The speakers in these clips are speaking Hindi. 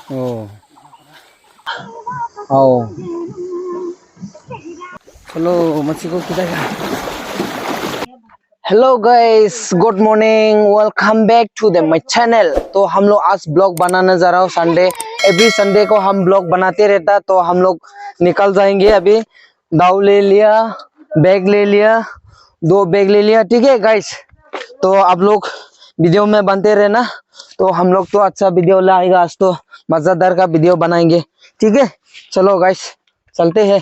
ओ आओ चलो मच्छी को खिलाएगा। Hello guys, good morning, welcome back to the my channel. तो हम लोग आज ब्लॉग बनाने जा रहा हूँ। संडे, एवरी संडे को हम ब्लॉग बनाते रहता। तो हम लोग निकल जाएंगे। अभी दाव ले लिया, बैग ले लिया, 2 बैग ले लिया। ठीक है गाइस, तो आप लोग वीडियो में बनते रहना। तो हम लोग तो अच्छा वीडियो लाएगा आज, तो मजेदार का वीडियो बनाएंगे। ठीक है, चलो गाइस चलते हैं,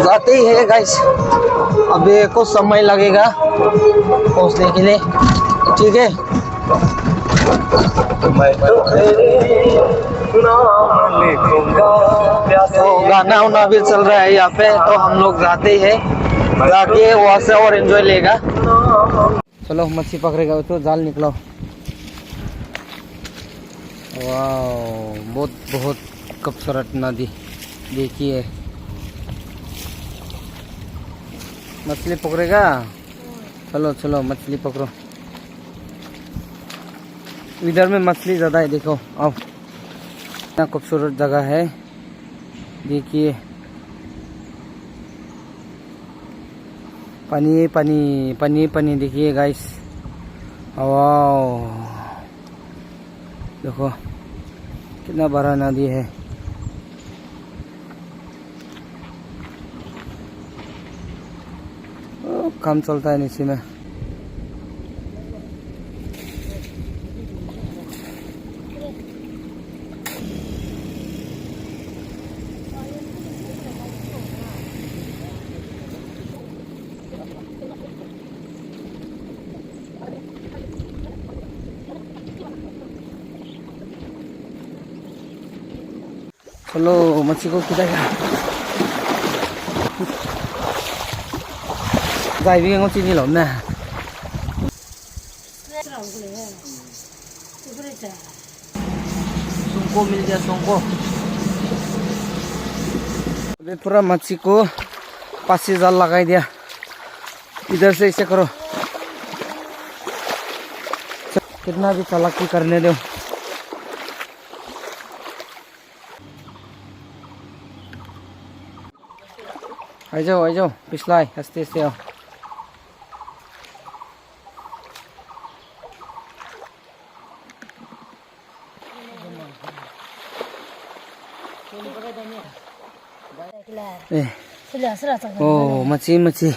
जाते ही है गाइस। अभी कुछ समय लगेगा पहुंचने के लिए। ठीक है, तो गाना वाना भी चल रहा है यहाँ पे। तो हम लोग जाते ही है, जाके वहां से और एंजॉय लेगा। चलो मच्छी पकड़ेगा तो जाल निकलो। वाह, बहुत बहुत खूबसूरत नदी। देखिए मछली पकड़ेगा। चलो चलो मछली पकड़ो। इधर में मछली ज्यादा है, देखो आओ। इतना खूबसूरत जगह है, देखिए पानी पानी पानी पानी। देखिए गाइस, वाह देखो कितना बड़ा नदी है। काम चलता है नीचे में। चलो मच्छी को खिलाएगा। जाए भी ngó chini lắm nè। सुंको मिल गया, सुंको। अभी पूरा मच्छी को पासी जाल लगाई दिया। इधर से इसे करो, कितना भी चालाकी करने दो। आ जाओ पिछला है, हंसते हंसते आओ। ओ मच्छी मच्छी,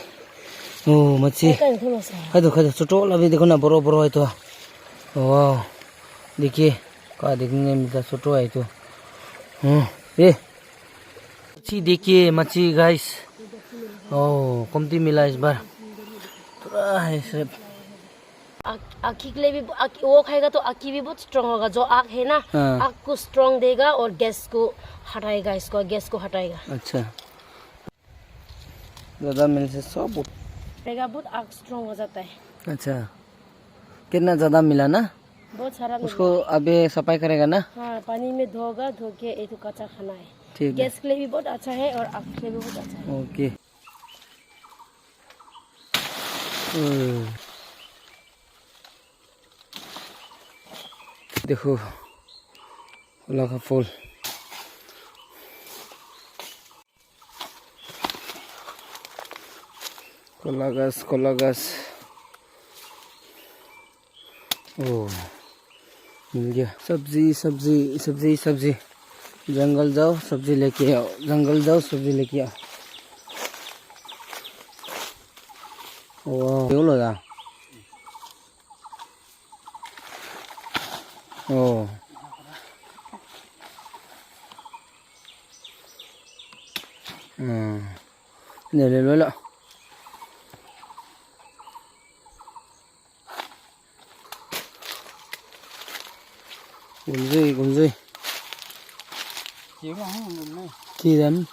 ओ मच्छी खाई दो छोटो वाला भी देखो ना, बड़ो बड़ो है तो। वाह देखिए क्या देखने मिलता, छोटो है तो। ये मच्छी देखिए, मच्छी गाइस। ओ कमती मिला इस बार, थोड़ा है सब। आँखी के लिए भी वो खाएगा तो आँखी भी बहुत स्ट्रांग होगा। जो आँख है ना, आँख को स्ट्रांग देगा और गैस को हटाएगा, इसको गैस को हटाएगा। अच्छा, ज्यादा मिल से सब बहुत आँख स्ट्रांग हो जाता है। अच्छा, कितना ज्यादा मिला ना, बहुत सारा उसको अभी सफाई करेगा ना। हाँ, पानी में धोगा, धो के एक कच्चा खाना है। ठीक है, गैस के लिए भी बहुत अच्छा है और आँख के लिए भी बहुत अच्छा है। ओके। देखो गुलाब का फूल, कोला गस। ओ मिल गया। सब्जी सब्जी सब्जी सब्जी, जंगल जाओ सब्जी लेके आओ, जंगल जाओ सब्जी लेके आओ। वाह क्यों लगा। ओ ले लो। गुंजई किरण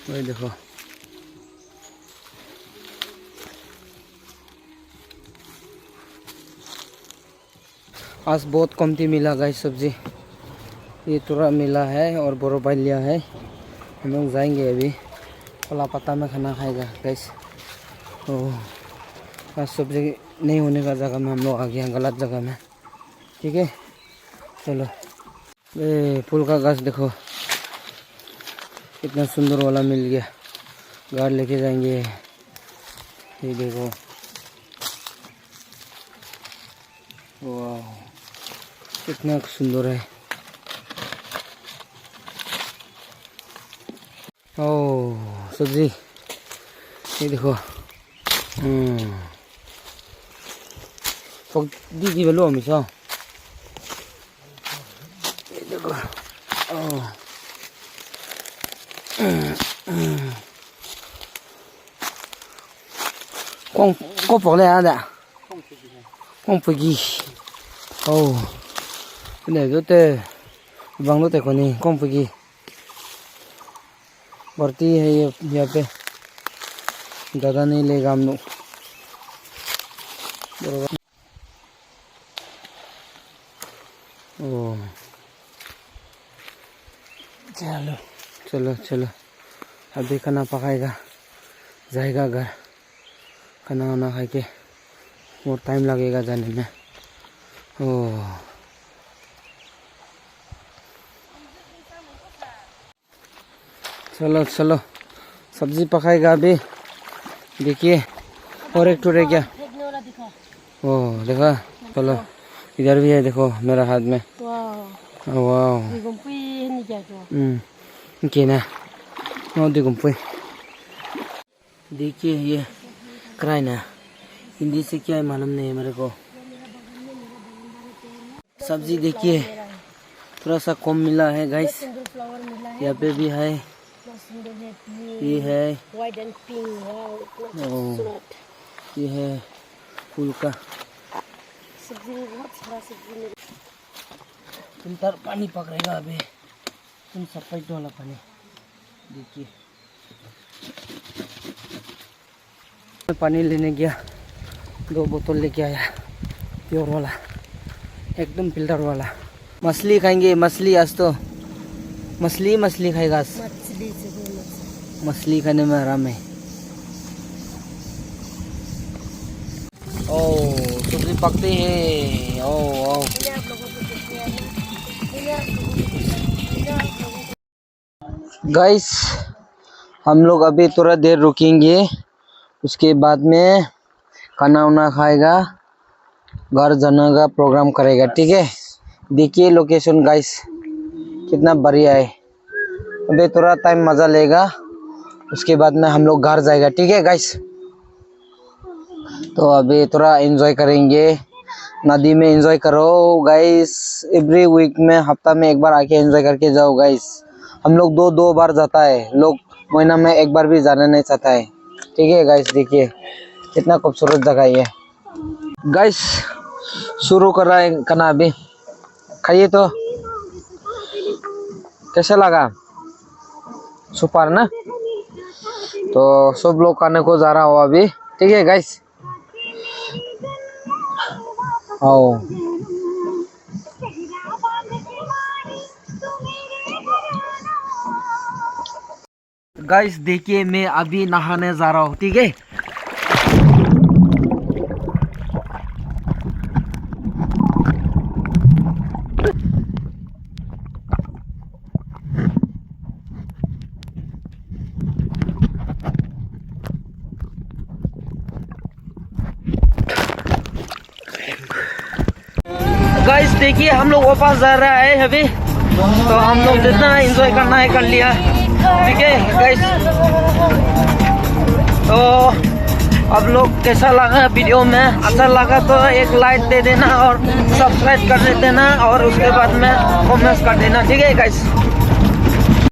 वही देखो। आज बहुत कमती मिला गाइस सब्जी। ये थोड़ा मिला है और बोरो भाई लिया है। हम लोग जाएंगे अभी खुला पत्ता में खाना खाएगा गाइस। बस सब जगह नहीं होने का जगह में हम लोग आ गए हैं, गलत जगह में। ठीक है चलो। ये फूल का गाछ देखो कितना सुंदर वाला मिल गया, घर लेके जाएंगे। ये देखो वाह कितना सुंदर है। ओह सब्जी ये देखो दीदी बोलो हमेशा। ये देखो con bỏ này ạ, con phải gì, cái này rất tệ, vàng rất tệ con này, con phải gì, बढ़ती है ये यहाँ पे, ज़्यादा नहीं लेगा हम लोग। ओह चलो चलो चलो अभी खाना पकाएगा, जाएगा घर, खाना वाना खा के बहुत टाइम लगेगा जाने में। ओह चलो चलो सब्जी पकाएगा अभी। देखिए और एक टूटे क्या, ओह देखा। चलो इधर भी है देखो मेरा हाथ में। वाह ना देखिए ये क्राई ना, हिंदी से क्या है मालूम नहीं है मेरे को। सब्जी देखिए थोड़ा सा कम मिला है गाइस, यहाँ पे भी है, ये है व्हाइट एंड पिंक, ये है फूल का सब्जी बहुत सारा सब्जी। फिल्टर पानी पकड़ेगा अभी, तुम सफेद वाला पानी देखिए। पानी लेने गया, 2 बोतल लेके आया प्योर वाला, एकदम फिल्टर वाला। मछली खाएंगे, मछली आज तो मछली खाएगा आज। मछली खाने में आराम है। ओह सब्जी पकते हैं। ओह गाइस हम लोग अभी थोड़ा देर रुकेंगे, उसके बाद में खाना वाना खाएगा, घर जाने का प्रोग्राम करेगा। ठीक है देखिए लोकेशन गाइस कितना बढ़िया है। अभी थोड़ा टाइम मजा लेगा, उसके बाद में हम लोग घर जाएगा। ठीक है गाइस तो अभी थोड़ा एंजॉय करेंगे, नदी में एंजॉय करो गाइस। एवरी वीक में हफ्ता में एक बार आके एंजॉय करके जाओ गाइस। हम लोग दो बार जाता है, लोग महीना में एक बार भी जाना नहीं चाहता है। ठीक है गाइस देखिए कितना खूबसूरत जगह है गाइस। शुरू कर रहा है खाना अभी, खाइए तो कैसा लगा, सुपर ना। तो सब लोग खाने को जा रहा हो अभी। ठीक है गाइस आओ। गाइस देखिए मैं अभी नहाने जा रहा हूँ। ठीक है गाइस देखिए हम लोग वापस जा रहा है अभी, तो हम लोग जितना एंजॉय करना है कर लिया। ठीक है गाइस तो अब लोग कैसा लगा वीडियो में, अच्छा लगा तो एक लाइक दे देना और सब्सक्राइब कर देना और उसके बाद में कमेंट्स कर देना। ठीक है गाइस।